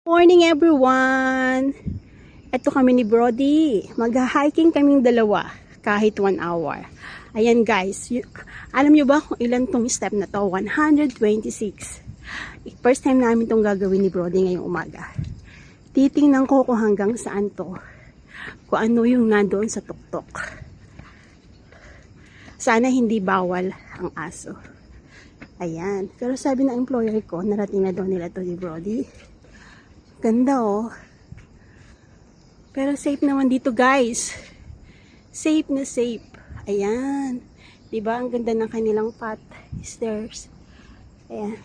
Morning everyone! Ito kami ni Brody. Mag-hiking kaming dalawa kahit 1 hour. Ayan guys, alam nyo ba kung ilan tong step na to? 126. First time namin tong gagawin ni Brody ngayong umaga. Titingnan ko kung hanggang saan to. Kung ano yung nandoon sa tuktok. Sana hindi bawal ang aso. Ayan. Pero sabi ng employer ko, narating na daw nila to ni Brody. Ganda oh. Pero safe naman dito guys. Safe na safe. Ayan. Diba ang ganda ng kanilang path. Stairs. Ayan.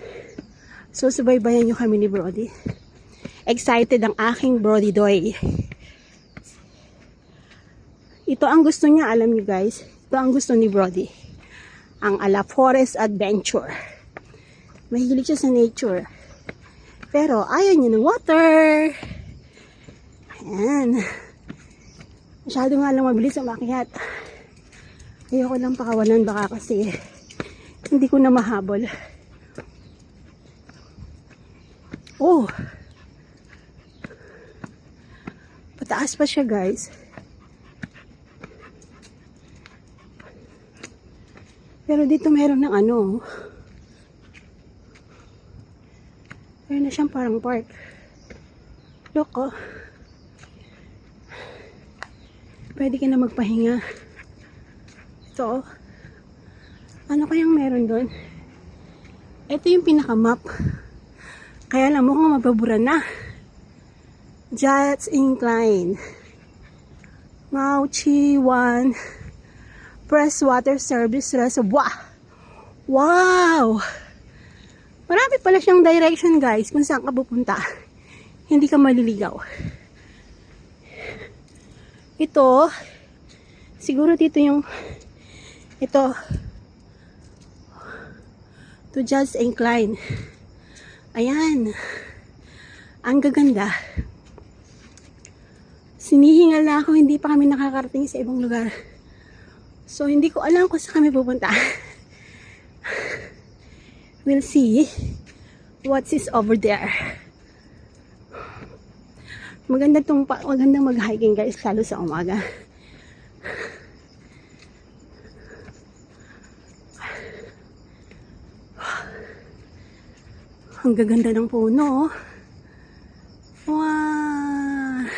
So subaybayan nyo kami ni Brody. Excited ang aking Brody Doy. Ito ang gusto niya, alam nyo guys. Ito ang gusto ni Brody. Ang ala forest adventure. Mahilig siya sa nature. Pero ayaw niya ng water. Ayan. Masyado nga lang mabilis ang makihat. Ayoko lang pakawalan baka kasi hindi ko na mahabol. Oh. Pataas pa siya guys. Pero dito meron ng ano. Meron na siyang parang park. Look, oh. Pwede ka na magpahinga. Ito, oh. Ano kayang meron doon? Ito yung pinaka-map. Kaya lang mukhang mababura na. Jats Incline. Mauchi 1. Freshwater Service Reservoir. Wow! Marami pala siyang direction guys kung saan ka pupunta. Hindi ka maliligaw. Ito, siguro dito yung, ito, to Judge Incline. Ayan. Ang gaganda. Sinihingal na ako, hindi pa kami nakakarating sa ibang lugar. So, hindi ko alam kung saan kami pupunta. We'll see what is over there. Magandang mag-hiking guys, lalo sa umaga. Ang gaganda ng puno. Wow!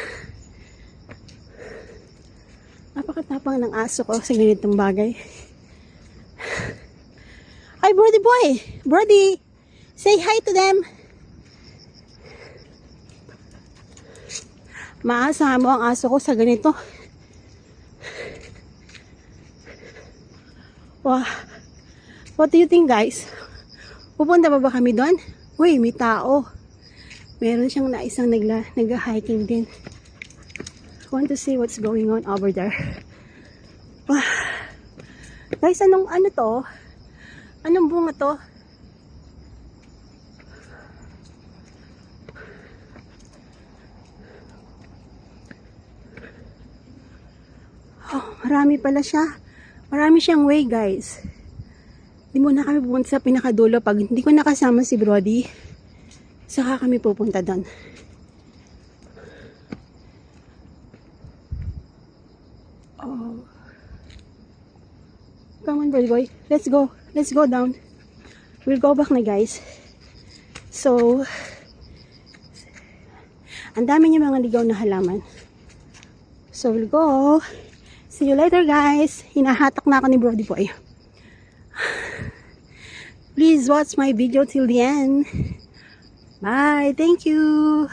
Napakatapang ng aso ko sa ganitong bagay. Hi, Brody boy! Brody! Say hi to them! Maasahan mo ang aso ko sa ganito. Wow! What do you think, guys? Pupunta ba kami doon? Uy, may tao. Meron siyang naisang nag-hiking din. Want to see what's going on over there. Wow! Guys, ano to? Anong bunga to? Oh, marami pala siya. Marami siyang way, guys. Hindi muna kami pupunta sa pinakadulo pag hindi ko nakasama si Brody. Saka kami pupunta doon. Oh. Come on, Brody boy. Let's go. Let's go down. We'll go back na guys. So, ang dami niya mga ligaw na halaman. So, we'll go. See you later guys. Hinahatak na ako ni Brody boy. Please watch my video till the end. Bye. Thank you.